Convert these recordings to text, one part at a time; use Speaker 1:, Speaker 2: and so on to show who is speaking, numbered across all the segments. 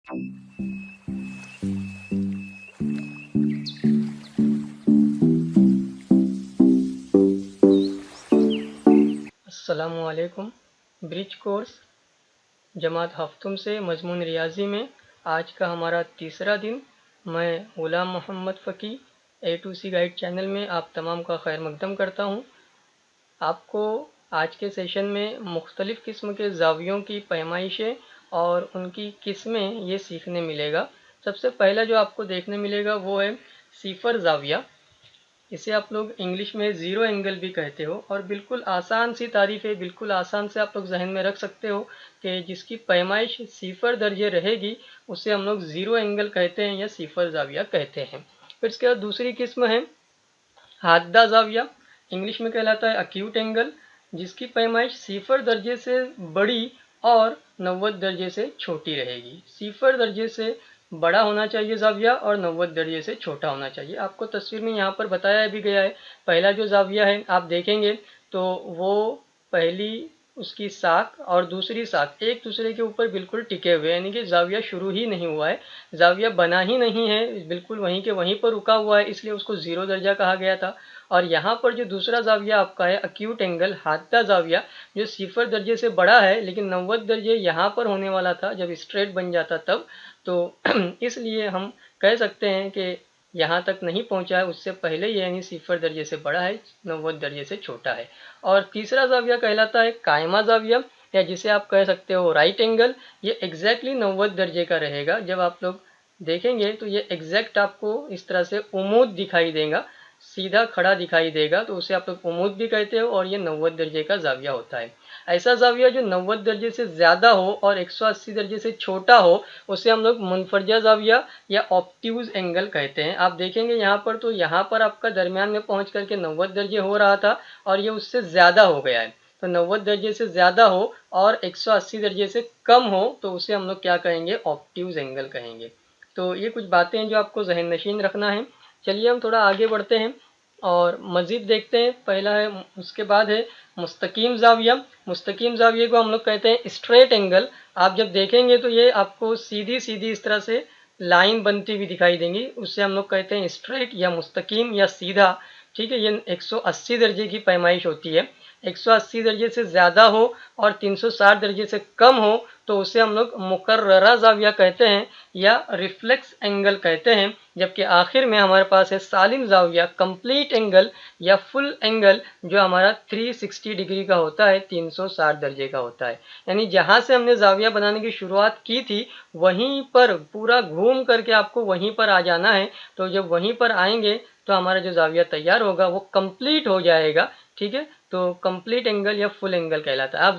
Speaker 1: अस्सलामुअलैकुम। Bridge course जमात हफ्तुम से मजमून रियाजी में आज का हमारा तीसरा दिन। मैं Ghulam Mohammad Faki A to C guide channel में आप तमाम का खैर मकदम करता हूँ। आपको आज के सेशन में मुख्तलिफ़ किस्म के ज़ावियों की पैमाइशें और उनकी किस्में ये सीखने मिलेगा। सबसे पहला जो आपको देखने मिलेगा वो है सिफ़र ज़ाविया। इसे आप लोग इंग्लिश में ज़ीरो एंगल भी कहते हो और बिल्कुल आसान सी तारीफ़ है, बिल्कुल आसान से आप लोग जहन में रख सकते हो कि जिसकी पैमाइश सिफ़र दर्जे रहेगी उसे हम लोग ज़ीरो एंगल कहते हैं या सिफ़र ज़ाविया कहते हैं। फिर इसके बाद दूसरी किस्म है हाद्दा ज़ाविया, इंग्लिश में कहलाता है अक्यूट एंगल, जिसकी पैमाइश सिफ़र दर्जे से बड़ी और 90 दर्जे से छोटी रहेगी। सिफ़र दर्जे से बड़ा होना चाहिए ज़ाविया और 90 दर्जे से छोटा होना चाहिए। आपको तस्वीर में यहाँ पर बताया भी गया है। पहला जो ज़ाविया है आप देखेंगे तो वो पहली उसकी साख और दूसरी साख एक दूसरे के ऊपर बिल्कुल टिके हुए, यानी कि ज़ाविया शुरू ही नहीं हुआ है, ज़ाविया बना ही नहीं है, बिल्कुल वहीं के वहीं पर रुका हुआ है, इसलिए उसको ज़ीरो दर्जा कहा गया था। और यहाँ पर जो दूसरा ज़ाविया आपका है अक्यूट एंगल हाद्दा ज़ाविया, जो सिफ़र दर्जे से बड़ा है लेकिन 90 दर्जे यहाँ पर होने वाला था जब स्ट्रेट बन जाता तब, तो इसलिए हम कह सकते हैं कि यहाँ तक नहीं पहुँचा है, उससे पहले ही, यानी सिफ़र दर्जे से बड़ा है, 90 दर्जे से छोटा है। और तीसरा ज़ाविया कहलाता है कायमा ज़ाविया, या जिसे आप कह सकते हो राइट एंगल। ये एग्जैक्टली 90 दर्जे का रहेगा। जब आप लोग देखेंगे तो ये एग्जैक्ट आपको इस तरह से उमूद दिखाई देगा, सीधा खड़ा दिखाई देगा, तो उसे आप लोग उमूद भी कहते हो और ये 90 दर्जे का ज़ाविया होता है। ऐसा ज़ाविया जो 90 दर्जे से ज़्यादा हो और 180 दर्जे से छोटा हो उसे हम लोग मुनफरजा ज़ाविया या ऑब्ट्यूज एंगल कहते हैं। आप देखेंगे यहाँ पर तो यहाँ पर आपका दरमियान में पहुँच करके 90 दर्जे हो रहा था और ये उससे ज़्यादा हो गया है। तो 90 दर्जे से ज़्यादा हो और 180 दर्जे से कम हो तो उसे हम लोग क्या कहेंगे, ऑब्ट्यूज एंगल कहेंगे। तो ये कुछ बातें हैं जो आपको जहन नशीन रखना है। चलिए हम थोड़ा आगे बढ़ते हैं और मज़ीद देखते हैं। पहला है, उसके बाद है मुस्तकीम ज़ाविया। मुस्तकीम ज़ाविये को हम लोग कहते हैं स्ट्रेट एंगल। आप जब देखेंगे तो ये आपको सीधी सीधी इस तरह से लाइन बनती हुई दिखाई देंगी, उससे हम लोग कहते हैं स्ट्रेट या मुस्तकीम या सीधा। ठीक है, ये 180 दर्जे की पैमाइश होती है। 180 दर्जे से ज़्यादा हो और 360 दर्जे से कम हो तो उसे हम लोग मुकर्ररा ज़ाविया कहते हैं या रिफ्लेक्स एंगल कहते हैं। जबकि आखिर में हमारे पास है सालिम ज़ाविया, कंप्लीट एंगल या फुल एंगल, जो हमारा 360 डिग्री का होता है, 360 दर्जे का होता है। यानी जहाँ से हमने ज़ाविया बनाने की शुरुआत की थी वहीं पर पूरा घूम करके आपको वहीं पर आ जाना है। तो जब वहीं पर आएंगे तो हमारा जो ज़ाविया तैयार होगा वो कंप्लीट हो जाएगा। ठीक है, तो कंप्लीट एंगल या फुल एंगल कहलाता है। आप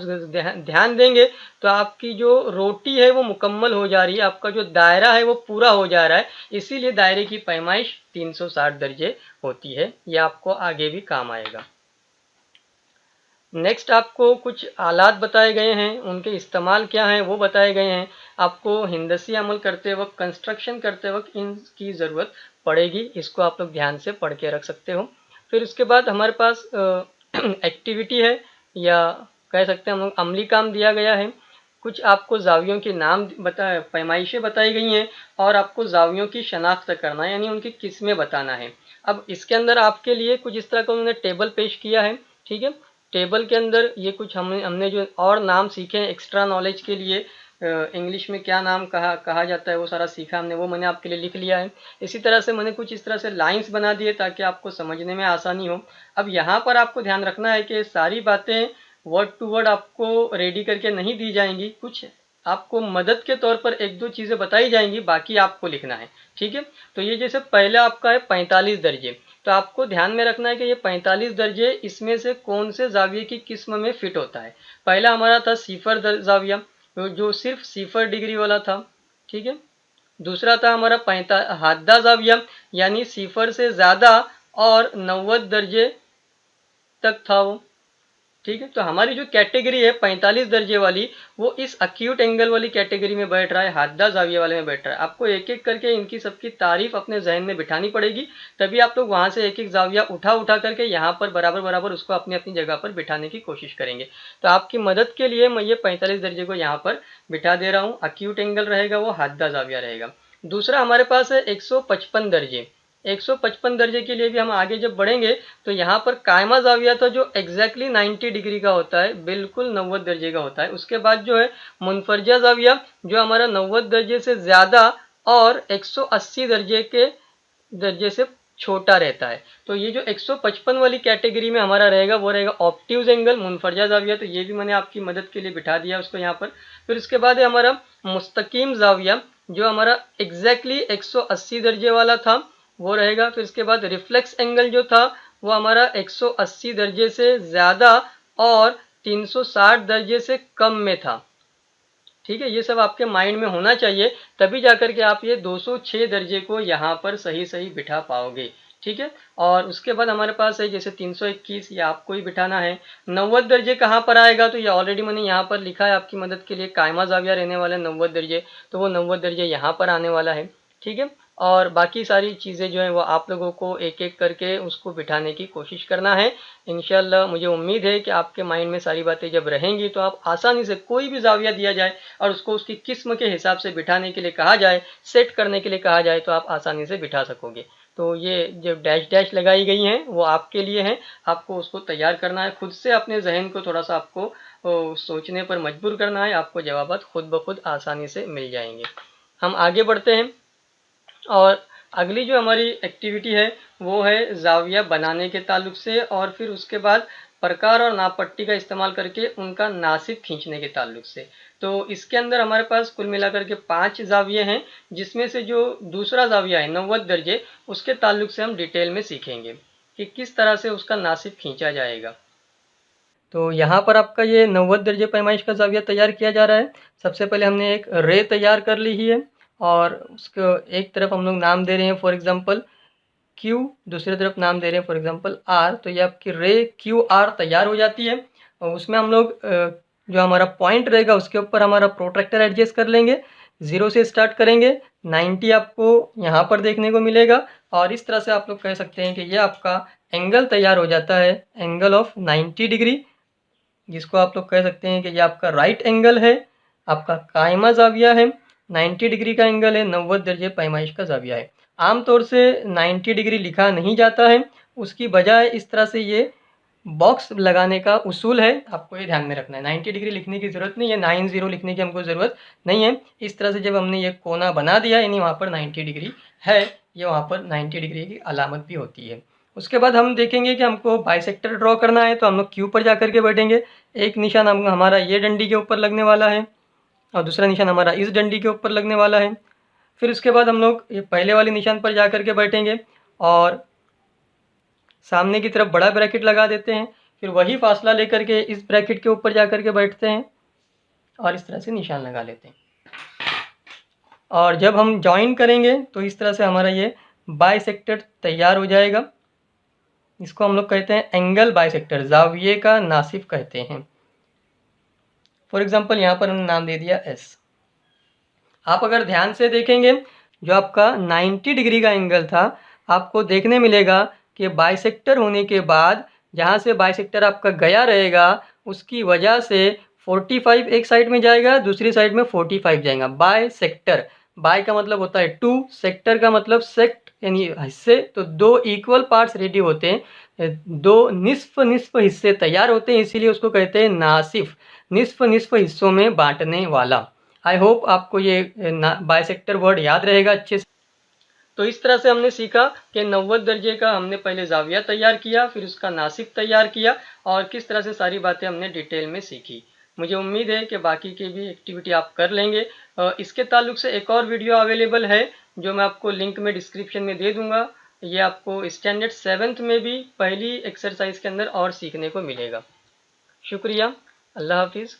Speaker 1: ध्यान देंगे तो आपकी जो रोटी है वो मुकम्मल हो जा रही है, आपका जो दायरा है वो पूरा हो जा रहा है, इसीलिए दायरे की पैमाइश 360 दर्जे होती है। यह आपको आगे भी काम आएगा। नेक्स्ट आपको कुछ आलात बताए गए हैं, उनके इस्तेमाल क्या हैं वो बताए गए हैं। आपको हिंदसी अमल करते वक्त, कंस्ट्रक्शन करते वक्त इनकी ज़रूरत पड़ेगी, इसको आप लोग ध्यान से पढ़ के रख सकते हो। फिर उसके बाद हमारे पास एक्टिविटी है, या कह सकते हैं हम लोग अमली काम दिया गया है। कुछ आपको ज़ावियों के नाम पैमाइशें बताई गई हैं और आपको ज़ावियों की शनाख्त करना है, यानी उनकी किस्में बताना है। अब इसके अंदर आपके लिए कुछ इस तरह का उन्होंने टेबल पेश किया है। ठीक है, टेबल के अंदर ये कुछ हमने जो और नाम सीखे हैं एक्स्ट्रा नॉलेज के लिए, इंग्लिश में क्या नाम कहा जाता है वो सारा सीखा हमने, वो मैंने आपके लिए लिख लिया है। इसी तरह से मैंने कुछ इस तरह से लाइंस बना दिए ताकि आपको समझने में आसानी हो। अब यहाँ पर आपको ध्यान रखना है कि सारी बातें वर्ड टू वर्ड आपको रेडी करके नहीं दी जाएंगी, कुछ आपको मदद के तौर पर एक दो चीज़ें बताई जाएंगी, बाकी आपको लिखना है। ठीक है, तो ये जैसे पहला आपका है 45 दर्जे, तो आपको ध्यान में रखना है कि ये 45 दर्जे इसमें से कौन से ज़ाविये की किस्म में फिट होता है। पहला हमारा था सिफ़र ज़ाविया, जो सिर्फ सिफ़र डिग्री वाला था। ठीक है, दूसरा था हमारा हाद्दा ज़ाविया, यानी सिफ़र से ज़्यादा और 90 दर्जे तक था वो। ठीक है। तो हमारी जो कैटेगरी है 45 दर्जे वाली, वो इस अक्यूट एंगल वाली कैटेगरी में बैठ रहा है, हाददा जाविया वाले में बैठ रहा है। आपको एक एक करके इनकी सबकी तारीफ अपने जहन में बिठानी पड़ेगी, तभी आप लोग वहां से एक एक जाविया उठा उठा करके यहाँ पर बराबर बराबर उसको अपनी अपनी जगह पर बिठाने की कोशिश करेंगे। तो आपकी मदद के लिए मैं ये 45 दर्जे को यहाँ पर बिठा दे रहा हूँ। अक्यूट एंगल रहेगा वो हाददा जाविया रहेगा। दूसरा हमारे पास है 155 दर्जे। 155 दर्जे के लिए भी हम आगे जब बढ़ेंगे तो यहाँ पर कायमा जाविया था जो एग्जैक्टली 90 डिग्री का होता है, बिल्कुल 90 दर्जे का होता है। उसके बाद जो है मुनफरजा जाविया जो हमारा 90 दर्जे से ज़्यादा और 180 दर्जे से छोटा रहता है। तो ये जो 155 वाली कैटेगरी में हमारा रहेगा वो रहेगा ऑब्ट्यूज एंगल मुनफरजा जाविया। तो ये भी मैंने आपकी मदद के लिए बिठा दिया उसको यहाँ पर। फिर उसके बाद है हमारा मुस्तकीम जाविया जो हमारा एग्जैक्टली 180 दर्जे वाला था, वो रहेगा। फिर इसके बाद रिफ्लेक्स एंगल जो था वो हमारा 180 दर्जे से ज़्यादा और 360 दर्जे से कम में था। ठीक है, ये सब आपके माइंड में होना चाहिए, तभी जाकर के आप ये 206 दर्जे को यहाँ पर सही सही बिठा पाओगे। ठीक है, और उसके बाद हमारे पास है जैसे 321, ये आपको ही बिठाना है। 90 दर्जे कहाँ पर आएगा, तो ये ऑलरेडी मैंने यहाँ पर लिखा है आपकी मदद के लिए, कायमा जाविया रहने वाला 90 दर्जे, तो वो 90 दर्जे यहाँ पर आने वाला है। ठीक है, और बाकी सारी चीज़ें जो हैं वो आप लोगों को एक एक करके उसको बिठाने की कोशिश करना है। इंशाल्लाह मुझे उम्मीद है कि आपके माइंड में सारी बातें जब रहेंगी तो आप आसानी से कोई भी जाविया दिया जाए और उसको उसकी किस्म के हिसाब से बिठाने के लिए कहा जाए, सेट करने के लिए कहा जाए, तो आप आसानी से बिठा सकोगे। तो ये जो डैश डैश लगाई गई हैं वो आपके लिए हैं, आपको उसको तैयार करना है, खुद से अपने जहन को थोड़ा सा आपको सोचने पर मजबूर करना है, आपको जवाबात खुद ब खुद आसानी से मिल जाएंगे। हम आगे बढ़ते हैं और अगली जो हमारी एक्टिविटी है वो है जाविया बनाने के ताल्लुक से, और फिर उसके बाद प्रकार और नाप पट्टी का इस्तेमाल करके उनका नासिब खींचने के ताल्लुक से। तो इसके अंदर हमारे पास कुल मिलाकर के 5 जाविये हैं, जिसमें से जो दूसरा जाविया है 90 दर्जे, उसके ताल्लुक से हम डिटेल में सीखेंगे कि किस तरह से उसका नासिब खींचा जाएगा। तो यहाँ पर आपका ये 90 दर्जे पैमाइश का जाविया तैयार किया जा रहा है। सबसे पहले हमने एक रे तैयार कर ली है और उसको एक तरफ हम लोग नाम दे रहे हैं फॉर एग्जांपल Q, दूसरी तरफ नाम दे रहे हैं फॉर एग्जांपल R। तो ये आपकी रे QR तैयार हो जाती है और उसमें हम लोग जो हमारा पॉइंट रहेगा उसके ऊपर हमारा प्रोट्रैक्टर एडजस्ट कर लेंगे। 0 से स्टार्ट करेंगे, 90 आपको यहाँ पर देखने को मिलेगा और इस तरह से आप लोग कह सकते हैं कि ये आपका एंगल तैयार हो जाता है, एंगल ऑफ 90 डिग्री, जिसको आप लोग कह सकते हैं कि ये आपका राइट एंगल है, आपका कायमा जाविया है, 90 डिग्री का एंगल है, 90 दर्जे पैमाइश का जाविया है। आमतौर से 90 डिग्री लिखा नहीं जाता है, उसकी बजाय इस तरह से ये बॉक्स लगाने का उसूल है, आपको ये ध्यान में रखना है। 90 डिग्री लिखने की ज़रूरत नहीं है, 90 लिखने की हमको ज़रूरत नहीं है। इस तरह से जब हमने ये कोना बना दिया यानी वहाँ पर 90 डिग्री है, ये वहाँ पर 90 डिग्री की अलामत भी होती है। उसके बाद हम देखेंगे कि हमको बाइसेक्टर ड्रॉ करना है, तो हम लोग क्यू पर जा कर के बैठेंगे। एक निशान हमारा ये डंडी के ऊपर लगने वाला है और दूसरा निशान हमारा इस डंडी के ऊपर लगने वाला है। फिर उसके बाद हम लोग ये पहले वाले निशान पर जा कर के बैठेंगे और सामने की तरफ बड़ा ब्रैकेट लगा देते हैं। फिर वही फासला लेकर के इस ब्रैकेट के ऊपर जा कर के बैठते हैं और इस तरह से निशान लगा लेते हैं। और जब हम जॉइन करेंगे तो इस तरह से हमारा ये बाइसेक्टर तैयार हो जाएगा। इसको हम लोग कहते हैं एंगल बाइसेक्टर, जाविये का नासिब कहते हैं। फॉर एग्जांपल यहाँ पर हमने नाम दे दिया S। आप अगर ध्यान से देखेंगे जो आपका 90 डिग्री का एंगल था, आपको देखने मिलेगा कि बाइसेक्टर होने के बाद जहाँ से बाइसेक्टर आपका गया रहेगा उसकी वजह से 45 एक साइड में जाएगा, दूसरी साइड में 45 जाएगा। बाइसेक्टर, बाय का मतलब होता है 2, सेक्टर का मतलब सेक्ट यानी हिस्से, तो 2 इक्वल पार्ट्स रेडी होते हैं, 2 निस्फ निस्फ हिस्से तैयार होते हैं, इसीलिए उसको कहते हैं नासिफ, निस्फ निस्फ हिस्सों में बांटने वाला। आई होप आपको ये बाइसेक्टर वर्ड याद रहेगा अच्छे से। तो इस तरह से हमने सीखा कि 90 दर्जे का हमने पहले जाविया तैयार किया, फिर उसका नासिब तैयार किया और किस तरह से सारी बातें हमने डिटेल में सीखी। मुझे उम्मीद है कि बाकी की भी एक्टिविटी आप कर लेंगे। इसके ताल्लुक से एक और वीडियो अवेलेबल है जो मैं आपको लिंक में डिस्क्रिप्शन में दे दूंगा। ये आपको स्टैंडर्ड 7th में भी पहली एक्सरसाइज के अंदर और सीखने को मिलेगा। शुक्रिया, अल्लाह हाफिज़।